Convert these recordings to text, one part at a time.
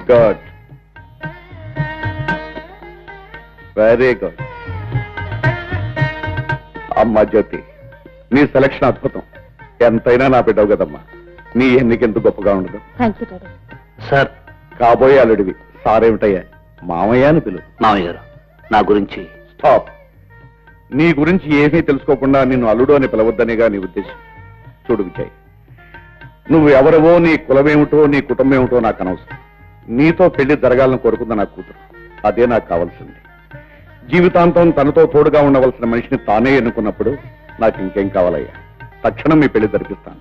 Good, very good. అమ్మా జ్యోతి, నీ selection అద్భుతం. ఎంతైనా నా బిడ్డవు కదమ్మా. నీ ఎన్నికెంత గొప్పగా ఉండదు. సార్, కాబోయే అల్లుడివి. సారేమిటయ్యా, మామయ్య అని పిలువు. మామయ్య గారు, నా గురించి స్టాప్. నీ గురించి ఏమీ తెలుసుకోకుండా నిన్ను అల్లుడు అని పిలవద్దనేగా నీ ఉద్దేశం. చూడు విజయ్, నువ్వు ఎవరివో, నీ కులమేమిటో, నీ కుటుంబం ఏమిటో నాకు అనవసరం. నీతో పెళ్లి జరగాలని కోరుకుందా నా కూతురు. అదే నాకు కావాల్సింది. జీవితాంతం తనతో తోడుగా ఉండవలసిన మనిషిని తానే ఎన్నుకున్నప్పుడు నాకు ఇంకేం కావాలయ్యా? తక్షణం మీ పెళ్లి జరిపిస్తాను.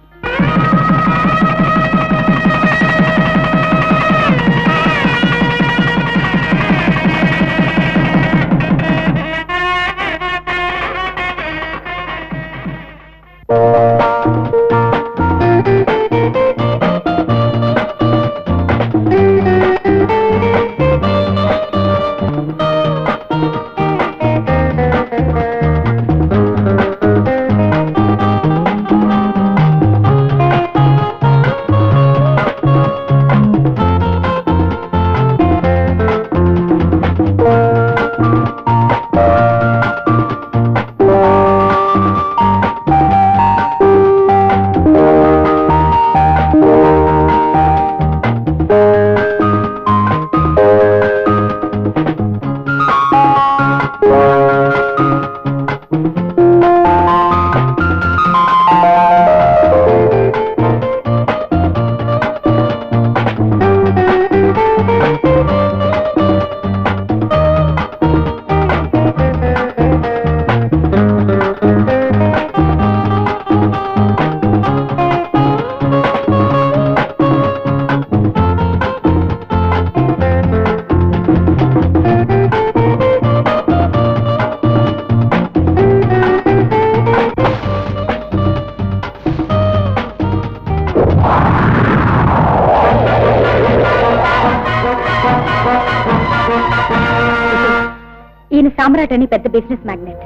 ఈయన సామ్రాట్ అని పెద్ద business magnate.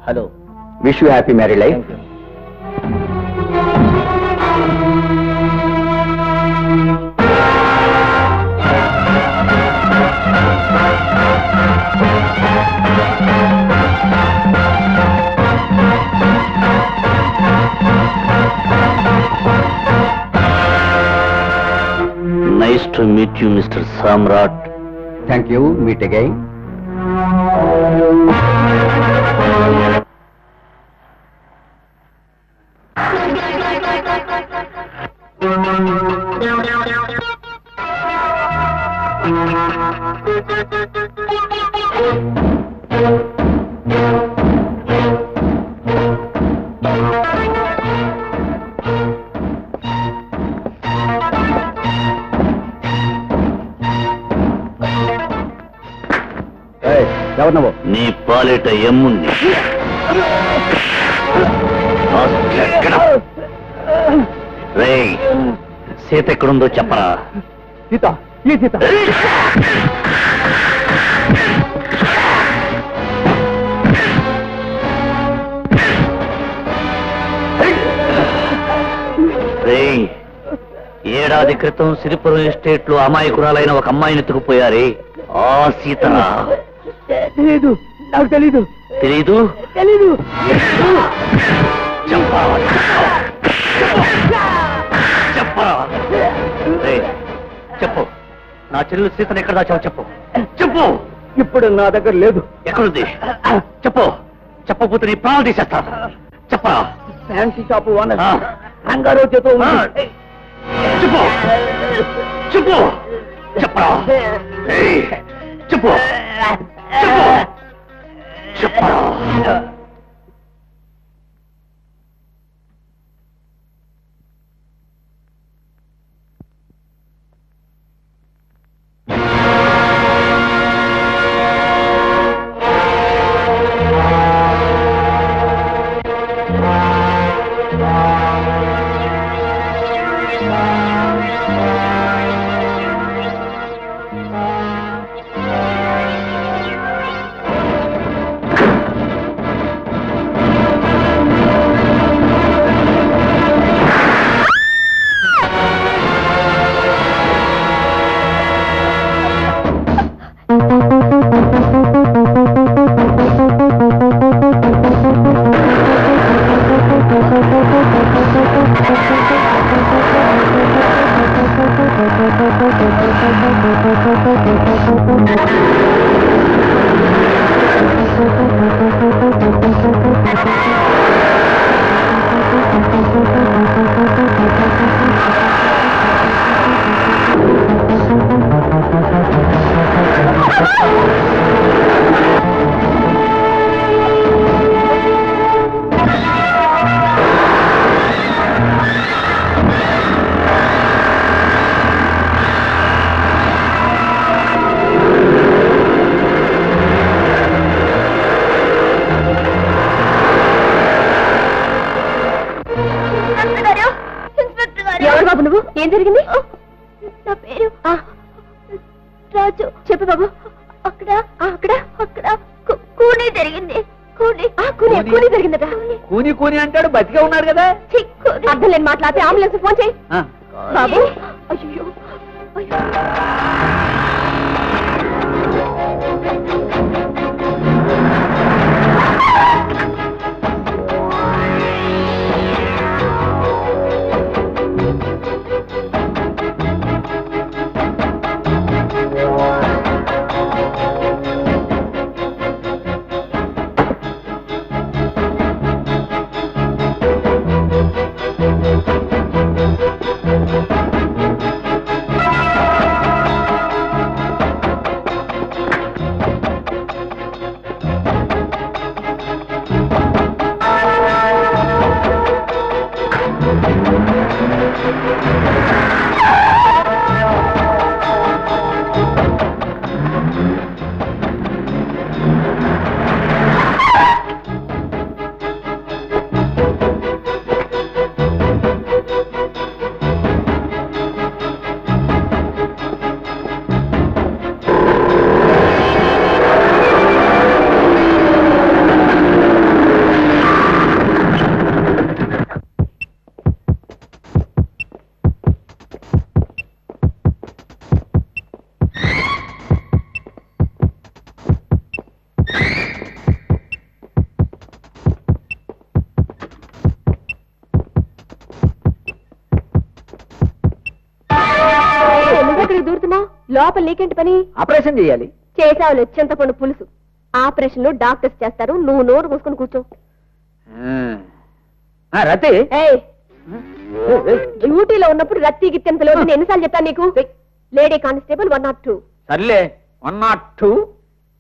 Hello, wish you happy married life. Nice to meet you mister Samrat. Thank you. Meet again. ఎవరు? నీ పాలిట ఎమ్ముంది. రేయ్, సీత ఎక్కడుందో చెప్పరా? సీత? ఏ సీత? రేయ్, ఏడాది క్రితం సిరిపురం ఎస్టేట్ లో అమాయకురాలైన ఒక అమ్మాయిని ఎత్తుకుపోయారే, ఆ సీతరా? తెలీదు, నాకు తెలీదు. తెలీదు? తెలీదు. చెప్పరా? చెప్పు, నా చెల్లెలు సీతను ఎక్కడ దాచావు? చెప్పు, చెప్పు. ఇప్పుడు నా దగ్గర లేదు. ఎక్కడుంది? చెప్పు. చెప్పకపోతే నీ ప్రాణాలు తీసేస్తా. చెప్పరా? ఫ్యాన్సీ షాపు ఓనర్ రంగారావు చేతో ఉంది. చెప్పు, చెప్పు. చెప్పరా? చెప్పు, చెప్పు, చెప్పరా? ఎవరు బాబు నువ్వు? ఏం జరిగింది? నా పేరు రాజు. చెప్పు బాబు. అక్కడ అక్కడ అక్కడ కూనీ జరిగింది. కూనీ జరిగిందట. కూని కూని అంటాడు, బతికే ఉన్నాడు కదా. అర్థం లేని మాట్లాడితే అంబులెన్స్ ఫోన్ చేయి బాబు. అయ్యో లోపల నీకేంటి పని? ఆపరేషన్ చేయాలి. చేసావులు చింతపండు పులుసు. ఆపరేషన్ లో డాక్టర్స్ చేస్తారు, నువ్వు నోరు మూసుకొని కూర్చో. రతి, డ్యూటీలో ఉన్నప్పుడు రత్తి గిత్తెంత లోటు ఎన్నిసార్లు చెప్తాను నీకు? Lady constable 102. సర్లే 102.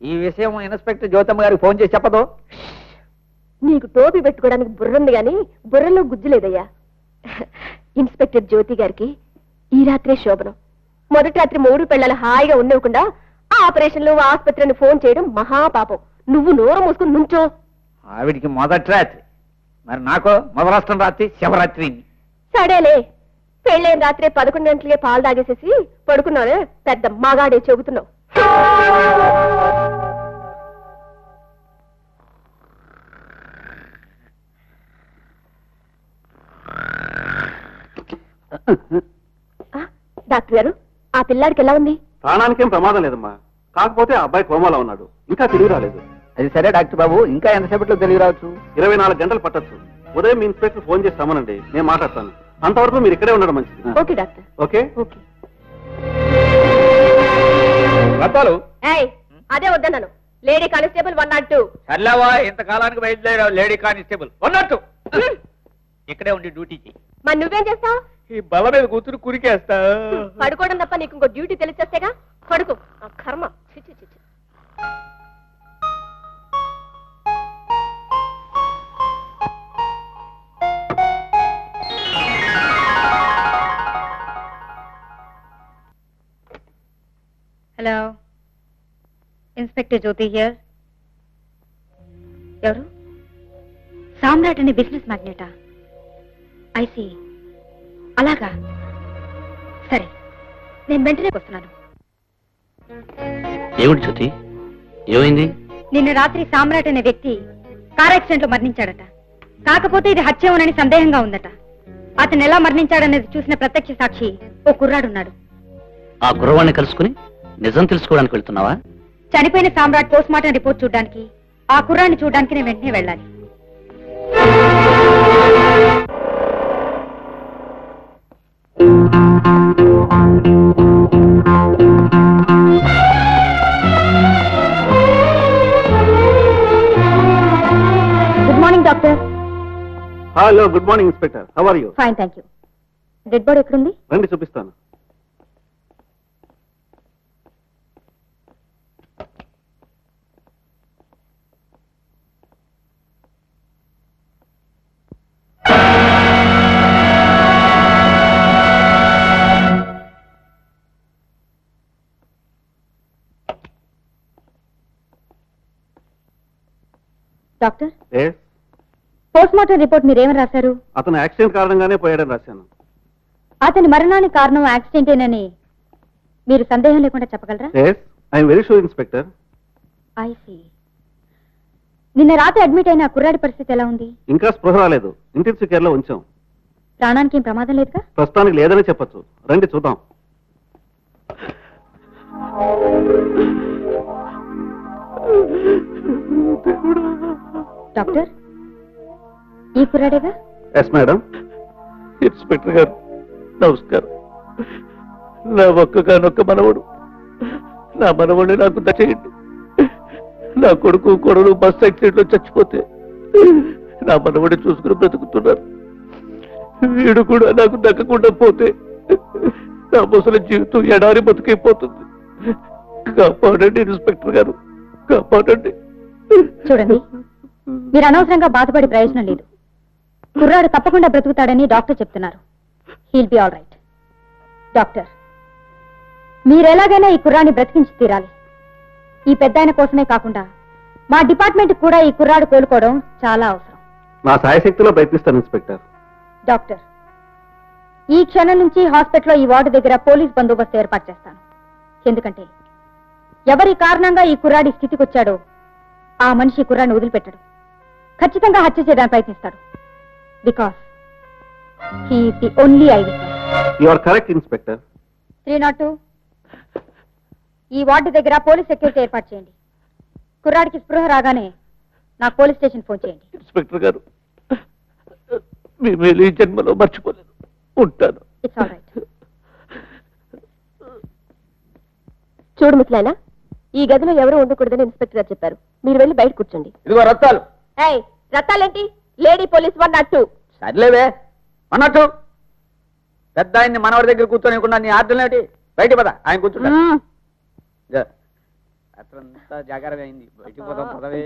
ఈ విషయం ఇన్స్పెక్టర్ జ్యోతమ్మ గారికి ఫోన్ చేసి చెప్పదు. నీకు టోపీ పెట్టుకోవడానికి బుర్రంది గాని బుర్రలో గుజ్జు లేదయ్యా. ఇన్స్పెక్టర్ జ్యోతి గారికి ఈ రాత్రే శోభనం. మొదటి రాత్రి 3 పిల్లలు హాయిగా ఉండకుండా ఆపరేషన్లు ఆసుపత్రిని ఫోన్ చేయడం మహాపాపం. నువ్వు నోరు మూసుకుని నుంచో. ఆవిడికి మొదటి రాత్రి, మరి నాకు మొదలష్టం రాత్రి శివరాత్రి. సడేలే, పెళ్ళైన రాత్రి 11 గంటలకే పాలు తాగేసేసి పడుకున్నావే, పెద్ద మగాడే చెబుతున్నావు. డాక్టర్ గారు, ఆ పిల్లాడికి ఎలా ఉంది? ప్రాణానికేం ప్రమాదం లేదమ్మా, కాకపోతే ఆ అబ్బాయి కోమాలో ఉన్నాడు, ఇంకా తిరిగి రాలేదు. అది సరే డాక్టర్ బాబు, ఇంకా ఎంతసేపట్లో తెలివి రావచ్చు? 24 గంటలు పట్టొచ్చు. ఉదయం మీ ఇన్స్పెక్టర్ ఫోన్ చేసి రమ్మనండి, నేను మాట్లాడతాను. అంతవరకు మీరు ఇక్కడే ఉండడం మంచిది. Okay doctor. Okay okay. రతాలు, అదే వద్దన్నాను. Lady constable 102. సర్లేవా, ఇంతకాలానికి బయలుదేరావు లేడీ కానిస్టేబుల్ 102. ఇక్కడే ఉండి డ్యూటీ చేయి. మరి నువ్వేం చేస్తావు? ఈ బల్ల మీద కూతురు కురికేస్తా. పడుకోవడం తప్ప నీకు ఇంకో డ్యూటీ తెలిసేస్తేగా. పడుకో. కర్మ. Hello, inspector Jyothi here. ఎవరు? సామ్రాట్ అనే బిజినెస్ మ్యాగ్నెటా? ఐసి. అలాగా, సరే, నేను వెంటనే వస్తున్నాను. ఏమిటి జ్యోతి, ఏమైంది? నిన్న రాత్రి సామ్రాట్ అనే వ్యక్తి కార్ యాక్సిడెంట్ లో మరణించాడట. కాకపోతే ఇది హత్యేమోనని సందేహంగా ఉందట. అతను ఎలా మరణించాడనేది చూసిన ప్రత్యక్ష సాక్షి ఓ కుర్రాడున్నాడు. ఆ కుర్రవాణ్ణి కలుసుకుని నిజం తెలుసుకోవడానికి వెళ్తున్నావా? చనిపోయిన సామ్రాట్ పోస్ట్ మార్టం రిపోర్ట్ చూడడానికి, ఆ కుర్రాన్ని చూడడానికి నేను వెంటనే వెళ్ళాలి. Good morning inspector. How are you? Fine, thank you. Dead body ఎక్కడుంది? రండి చూపిస్తాను. Doctor, Yes. Post mortem report మీరేమని రాశారు? అతను యాక్సిడెంట్ కారణంగానే పోయాడని రాశాను. అతని మరణానికి కారణం యాక్సిడెంటేనని మీరు సందేహం లేకుండా చెప్పగలరా? Yes, I'm very sure inspector. I see. నిన్న రాత్రి అడ్మిట్ అయిన కుర్రాడి పరిస్థితి ఎలా ఉంది? ఇంకా స్పృహ రాలేదు. ఇంటెన్సివ్ కేర్ లో ఉంచాం. ప్రాణానికి ఏం ప్రమాదం లేదుగా? ప్రస్తుతానికి లేదని చెప్పొచ్చు. రండి చూద్దాం. డాక్టర్, ఈ కుర్రాడేగా? Yes madam. ఇన్స్పెక్టర్ గారు నమస్కారం. నా ఒక్కగానొక్క మనవడు, నా మనవడిని నాకు దచ్చేయండి. నా కొడుకు కొడలు బస్ యాక్సిడెంట్ లో చచ్చిపోతే నా మనవడి చూసుకుని బ్రతుకుతున్నారు. వీడు కూడా నాకు దక్కకుండా పోతే నా ముసలి జీవితం ఎడారి బతుకైపోతుంది. కాపాడండి ఇన్స్పెక్టర్ గారు, కాపాడండి. చూడండి, మీరు అనవసరంగా బాధపడే ప్రయోజనం లేదు. కుర్రాడు తప్పకుండా బ్రతుకుతాడని డాక్టర్ చెప్తున్నారు. He'll be all right. Doctor, మీరెలాగైనా ఈ కుర్రాన్ని బ్రతికించి తీరాలి. ఈ పెద్దాయన కోసమే కాకుండా మా డిపార్ట్మెంట్ కూడా ఈ కుర్రాడు కోలుకోవడం చాలా అవసరం. నా సాయశక్తిలో ప్రయత్నిస్తాను ఇన్స్పెక్టర్. డాక్టర్, ఈ క్షణం నుంచి హాస్పిటల్లో ఈ వార్డు దగ్గర పోలీస్ బందోబస్తు ఏర్పాటు చేస్తాను. ఎందుకంటే ఎవరి కారణంగా ఈ కుర్రాడి స్థితికి వచ్చాడో ఆ మనిషి కుర్రాన్ని వదిలిపెట్టాడు. ఖచ్చితంగా హత్య చేయడానికి ప్రయత్నిస్తాడు. Because he is the only eyewitness. You are correct inspector. 302, ఈ వార్డు దగ్గర పోలీస్ సెక్యూరిటీ ఏర్పాటు చేయండి. కుర్రాడికి స్పృహ రాగానే నాకు పోలీస్ స్టేషన్ ఫోన్ చేయండి. ఇన్స్పెక్టర్ గారు, మీ మేలు ఈ జన్మలో మర్చిపోలేదు. ఉంటాను. It's all right. చూడు ముసలాయన, ఈ గదిలో ఎవరు ఉండకూడదని ఇన్స్పెక్టర్ గారు చెప్పారు. మీరు వెళ్ళి బయట కూర్చోండి. ఇదిగో రత్తాలు. ఏయ్, రత్తాలేంటి? Lady police 102. సర్లేవే అన్నట్టు పెద్ద ఆయన్ని మనవడి దగ్గర కూర్చోనికుండా నీ ఆర్డర్ ఏంటి? బయట పద, ఆయన కూర్చుంటా. అట్లంతా జాగ్రత్త అయింది. బయటికి పోదాం పదవే.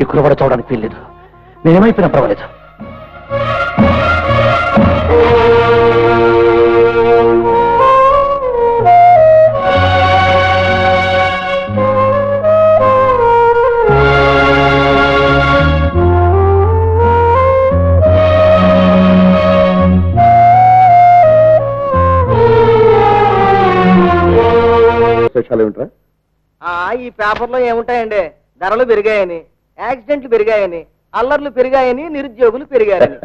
ఇక్కడ కూడా చూడడానికి వీల్లేదు. నేనేమైపోయినా పర్వాలేదు. ఏమిట్రా? ఈ పేపర్లో ఏముంటాయండి? ధరలు పెరిగాయని, యాక్సిడెంట్లు పెరిగాయని, అల్లర్లు పెరిగాయని, నిరుద్యోగులు పెరిగాయని.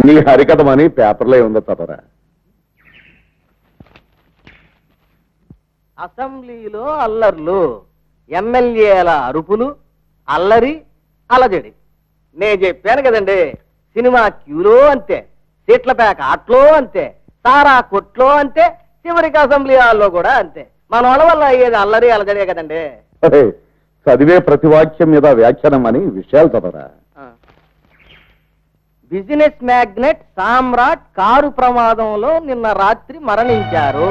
నీ హరికథమని పేపర్లో ఏముందో చదవరా. అసెంబ్లీలో అల్లర్లు, ఎమ్మెల్యేల అరుపులు, అల్లరి అలజడి. నేను చెప్పాను కదండి, సినిమా క్యూలో అంతే, సీట్ల ప్యాక్ ఆట్లో అంతే, సారా కొట్లో అంతే, చివరికి అసెంబ్లీ హాల్లో కూడా అంతే. మన వాళ్ళ వల్ల అయ్యేది అల్లరి అలజడే కదండి. చదివే ప్రతి వాక్యం మీద వ్యాఖ్యానం అని విషయాలు చదవరా. బిజినెస్ మ్యాగ్నెట్ సామ్రాట్ కారు ప్రమాదంలో నిన్న రాత్రి మరణించారు.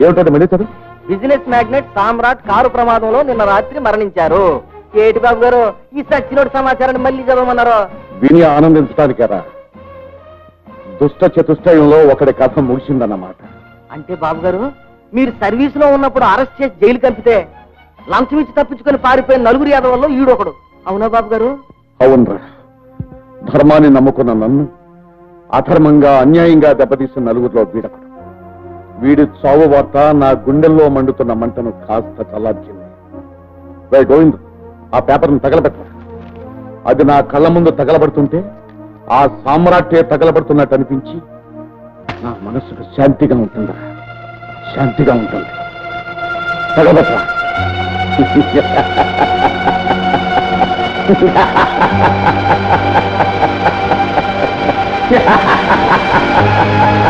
ఏమిటో మళ్ళీ చదువు. బిజినెస్ మ్యాగ్నెట్ సామ్రాట్ కారు ప్రమాదంలో నిన్న రాత్రి మరణించారు. ఏటి బాబు గారు ఈ సచ్చినోటి సమాచారాన్ని మళ్ళీ చదవమన్నారు? విని ఆనందించడానికేరా. దుష్ట చతుష్టయంలో ఒకటి కథ ముగిసిందన్నమాట. అంటే బాబు గారు మీరు సర్వీస్ లో ఉన్నప్పుడు అరెస్ట్ చేసి జైలు కంపితే లంచం ఇచ్చి తప్పించుకొని పారిపోయిన నలుగురు యాదవుల్లో ఈడొకడు. అవునా బాబు గారు? అవునరా. ధర్మాన్ని నమ్ముకున్న నన్ను అధర్మంగా అన్యాయంగా దెబ్బతీసిన నలుగురిలో వీడొకడు. వీడి చావు వార్త నా గుండెల్లో మండుతున్న మంటను కాస్త చల్లార్చింది. రే గోవింద్, ఆ పేపర్ను తగలబెట్ట. అది నా కళ్ళ ముందు తగలబడుతుంటే ఆ సామ్రాట్టే తగలబడుతున్నట్టు అనిపించి నా మనసుకు శాంతిగా ఉంటుందా? శాంతిగా ఉంటుంది. తగలబెట్ట.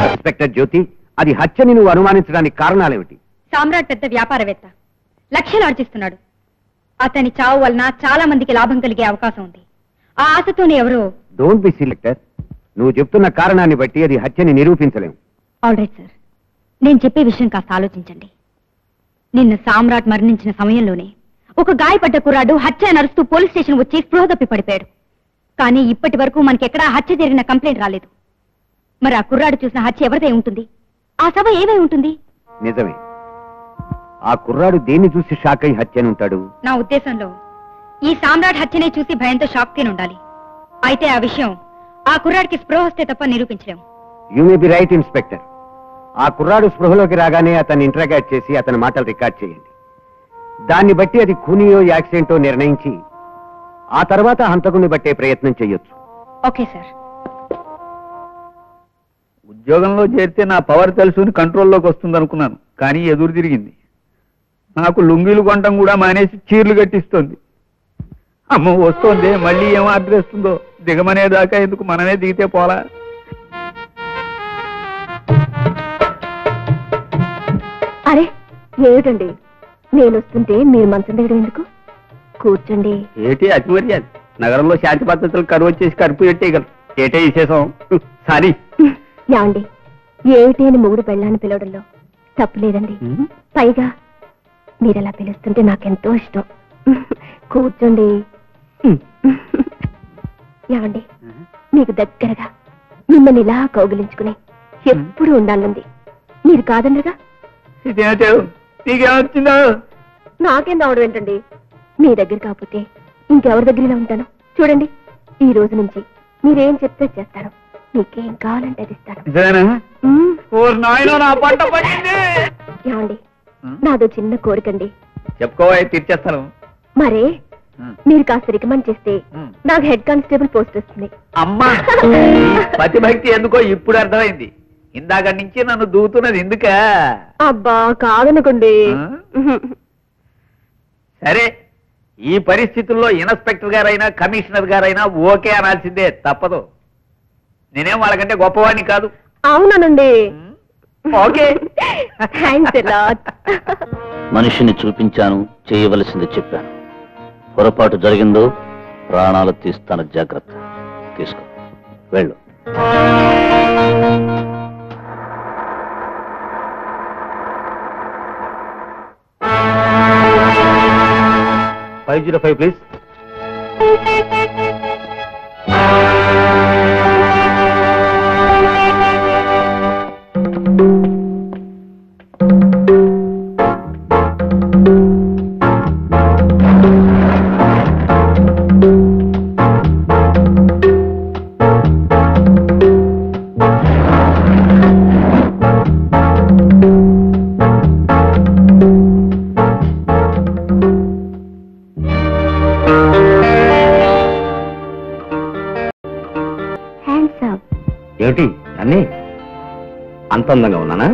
ఇన్స్పెక్టర్ జ్యోతి, అది హత్యని నువ్వు అనుమానించడానికి కారణాలేమిటి? సామ్రాట్ పెద్ద వ్యాపారవేత్త, లక్షలు ఆర్జిస్తున్నాడు. అతని చావు వలన చాలా మందికి లాభం కలిగే అవకాశం ఉంది. ఆ ఆశతోనే ఎవరో. Don't be selector. నువ్వు చెప్తున్న కారణాన్ని బట్టి అది హత్యని నిరూపించలేం. ఆల్ రైట్ సార్, నేను చెప్పే విషయం కాస్త ఆలోచించండి. నిన్న సామ్రాట్ మరణించిన సమయంలోనే ఒక గాయపడ్డ కుర్రాడు హత్య నరుస్తూ పోలీస్ స్టేషన్ వచ్చి స్పృహ తప్పి పడిపోయాడు. కానీ ఇప్పటి వరకు మనకెక్కడా హత్య జరిగిన కంప్లైంట్ రాలేదు. మరి ఆ కుర్రాడు చూసిన హత్య ఎవరిదై ఉంటుంది? ఆ సభ ఏమై ఉంటుంది? నిజమే. ఆ కుర్రాడు దేన్ని చూసి షాక్ అయి హత్యని ఉంటాడు? నా ఉద్దేశంలో ఈ సామ్రాట్ హత్యనే చూసి భయంతో షాక్ తిని ఉండాలి. అయితే ఆ విషయం ఆ కుర్రాడికి స్పృహ వస్తే తప్ప నిరూపించలేం. You may be right inspector. ఆ కుర్రాడు స్పృహలోకి రాగానే అతన్ని ఇంట్రాగేట్ చేసి అతని మాటలు రికార్డ్ చేయండి. దాన్ని బట్టి అది ఖూనీయో యాక్సిడెంటో నిర్ణయించి ఆ తర్వాత హంతకుని బట్టే ప్రయత్నం చెయ్యొచ్చు. Okay sir. ఉద్యోగంలో చేరితే నా పవర్ తెలుసుని కంట్రోల్లోకి వస్తుంది అనుకున్నాను, కానీ ఎదురు తిరిగింది. నాకు లుంగీలు కొనటం కూడా మానేసి చీరలు కట్టిస్తోంది. అమ్మ వస్తోంది, మళ్ళీ ఏం ఆర్డర్ వేస్తుందో. దిగమనేదాకా ఎందుకు, మనమే దిగితే పోలా. అరే ఏమిటండి, నేను వస్తుంటే మీరు మంచం దగ్గర ఎందుకు? కూర్చోండి. ఏటి అతిమర్యాద? నగరంలో శాంతి పద్ధతులు కరువు వచ్చేసి కరుపు పెట్టేయగలరు. ఏటే విశేషం? సారీ. యాండి, ఏమిటి అని మొగుడు పెళ్ళాన్ని పిలవడంలో తప్పులేదండి. పైగా మీరలా పిలుస్తుంటే నాకెంతో ఇష్టం. కూర్చోండి. యాండి, మీకు దగ్గరగా మిమ్మల్ని ఇలా కౌగిలించుకుని ఎప్పుడు ఉండాలంది. మీరు కాదన్నగా? నీకేమొచ్చిందో? నాకేం రావడం ఏంటండి? మీ దగ్గర కాకపోతే ఇంకెవరి దగ్గర ఇలా ఉంటాను? చూడండి, ఈ రోజు నుంచి మీరేం చెప్తే చేస్తాను. మీకేం కావాలంటే అది ఇస్తాను. ఏమండి, నాదో చిన్న కోరికండి. చెప్పుకోవా, తీర్చేస్తాను. మరే మీరు కాస్త రికమెండ్ చేస్తే నాకు హెడ్ కానిస్టేబుల్ పోస్ట్ వస్తుంది. అమ్మా, పతిభక్తి ఎందుకో ఇప్పుడు అర్థమైంది. ఇందాక నుంచి నన్ను దూతున్నది ఎందుక? అబ్బా కాదనుకోండి. సరే, ఈ పరిస్థితుల్లో ఇన్స్పెక్టర్ గారైనా కమిషనర్ గారైనా ఓకే అనాల్సిందే, తప్పదు. నేనేం వాళ్ళకంటే గొప్పవాడిని కాదు. అవునానండి. ఓకే. Thanks a lot. మనిషిని చూపించాను, చేయవలసింది చెప్పాను. పొరపాటు జరిగిందో ప్రాణాలు తీస్తాను, జాగ్రత్త. తీసుకో, వెళ్ళు. 505 ప్లీజ్. ఏమిటి అన్నీ అంత అందంగా ఉన్నానా?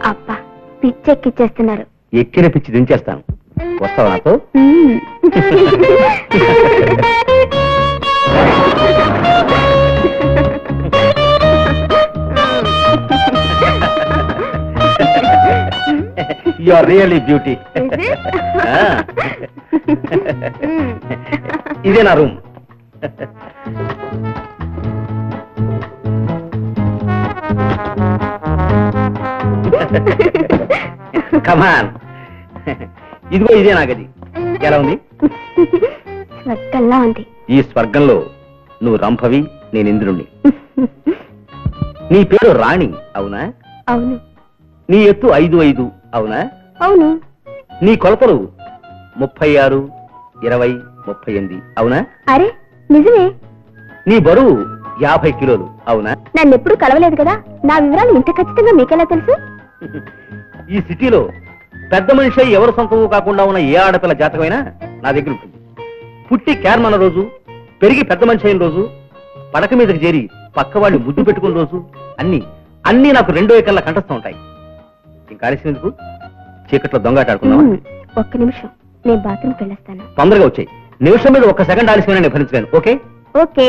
అబ్బా, పిచ్చెక్కిచ్చేస్తున్నారు. ఎక్కిన పిచ్చి దించేస్తాను. వస్తావా నాతో? You are really beauty. ఇదే నా రూమ్. కమాన్. ఇదిగో ఇదే నా గది. ఎలా ఉంది? స్వర్గంలా ఉంది. ఈ స్వర్గంలో నువ్వు రంభవి, నేను ఇంద్రుణ్ణి. నీ పేరు రాణి, అవునా? అవును. నీ ఎత్తు 5'5", అవునా? అవును. నీ కొలతలు 36, 20, 38, అవునా? అరే నిజమే. నీ బరువు 50 కిలోలు, అవునా? నన్ను ఎప్పుడు కలవలేదు కదా, నా వివరాలు ఇంత ఖచ్చితంగా మీకెలా తెలుసు? ఈ సిటీలో పెద్ద మనిషి ఎవరు సొంతము కాకుండా ఉన్న ఏ ఆడపిల్ల జాతకమైనా నా దగ్గర ఉంటుంది. పుట్టి క్యార్మన్న రోజు, పెరిగి పెద్ద మనిషి అయిన రోజు, పడక మీదకి చేరి పక్క వాళ్ళు ముద్దు పెట్టుకున్న రోజు, అన్ని నాకు 2 ఏకర్ల కంఠస్థం ఉంటాయి. ఇంకా ఆలస్యం ఎందుకు? చీకట్లో దొంగాటాడుకుందాం. ఒక్క నిమిషం, నేను బాత్రూమ్కి వెళ్ళొస్తాను. తొందరగా వచ్చాయి. నిమిషం మీద 1 సెకండ్ ఆలస్యమైన నేను భరించలేను. ఓకే? ఓకే.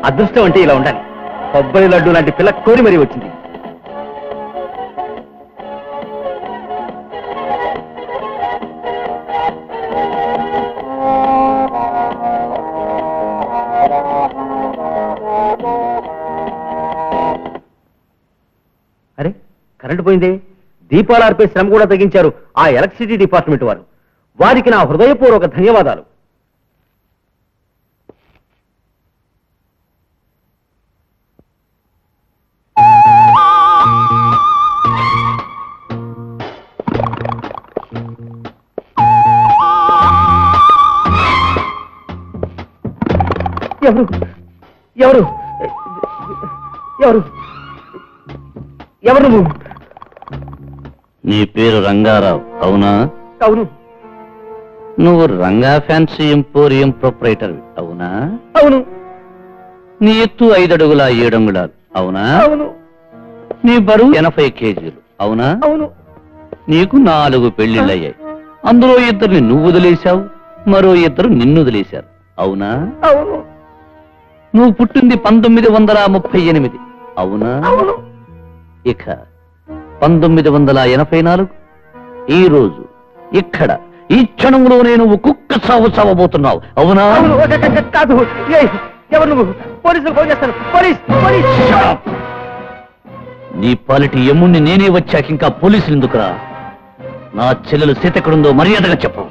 అదృష్టం అంటే ఇలా ఉండాలి. కొబ్బరి లడ్డు లాంటి పిల్ల కోరి మరీ వచ్చింది. అరే కరెంటు పోయిందే. దీపాలు ఆర్పే శ్రమ కూడా తగ్గించారు ఆ ఎలక్ట్రిసిటీ డిపార్ట్మెంట్ వారు. వారికి నా హృదయపూర్వక ధన్యవాదాలు. ఎవరు ఎవరు ఎవరు ఎవరు నువ్వు? నీ పేరు రంగారావు, అవునా? అవును. నువ్వు రంగా ఫ్యాన్సీ ఎంపోరియం ప్రొపరేటర్, అవునా? అవును. నీ ఎత్తు 5 అడుగుల 7 అంగుళాలు, అవునా? అవును. నీ బరువు 80 కేజీలు, అవునా? అవును. నీకు 4 పెళ్లిళ్ళయ్యాయి. అందులో 2 నువ్వు వదిలేశావు, మరో 2 నిన్ను వదిలేశారు, అవునా? అవును. నువ్వు పుట్టింది 1938, అవునా? అవును. ఇక 1984 ఈ రోజు ఇక్కడ ఈ క్షణంలోనే నువ్వు కుక్క చావు చావబోతున్నావు, అవునా? అవును. కాదు. ఎవరు నువ్వు? పోలీసులు ఫోన్ చేస్తాను. Police police. నీ పాలిటి యముణ్ణి నేనే వచ్చాక ఇంకా పోలీసులు ఎందుకురా? నా చెల్లెలు సీత ఎక్కడుందో మర్యాదగా చెప్పు.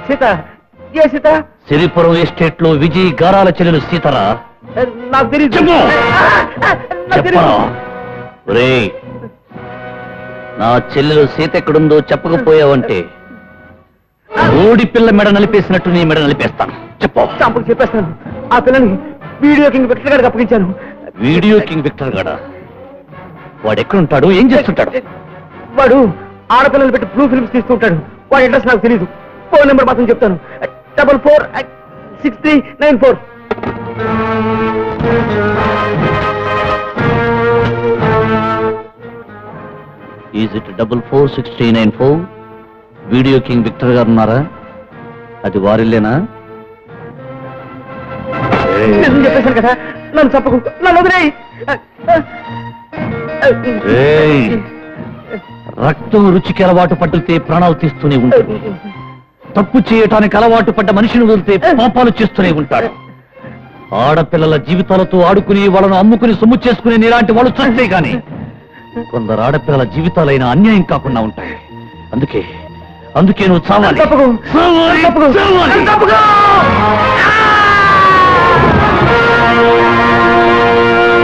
సీత? ఏ సీత? సిరిపురం ఎస్టేట్ లో విజయ్ గారాల చెల్లెలు సీతరా? నాకు తెలియదు. చెప్పరా? ఒరేయ్, నా చెల్లెలు సీత ఎక్కడుందో చెప్పకపోయావంటే ఓడి పిల్ల మెడ నలిపేసినట్టు నీ మెడ నలిపేస్తాను. చెప్పు. చాంపుకు చెప్పేస్తాను. ఆ పిల్లని వీడియో కింగ్ విక్టర్ గారికి అప్పగించాను. వీడియో కింగ్ విక్టర్ గాడా? వాడు ఎక్కడుంటాడు? ఏం చేస్తుంటాడు? వాడు ఆడపిల్లలు పెట్టి బ్లూ ఫిల్మ్స్ తీస్తూ ఉంటాడు. వాడి అడ్రస్ నాకు తెలియదు. ఫోన్ నెంబర్ మాత్రం చెప్తాను. 446394. Is it 446394? Video king Victor గారు ఉన్నారా? అది వారిల్లేనా? నిజం చెప్పేశాను కదా, నన్ను చెప్పకు, నన్ను వదిలేయ్. రక్తం రుచికి అలవాటు పడితే ప్రాణాలు తీస్తూనే ఉంటాడు. తప్పు చేయటానికి అలవాటు పడ్డ మనిషిని వదిలితే పాపాలు చేస్తూనే ఉంటాడు. ఆడపిల్లల జీవితాలతో ఆడుకుని వాళ్ళను అమ్ముకుని సొమ్ము చేసుకుని నీలాంటి వాళ్ళు చూస్తే గాని కొందరు ఆడపిల్లల జీవితాలైన అన్యాయం కాకుండా ఉంటాయి. అందుకే నువ్వు చావాలి. తప్పకు.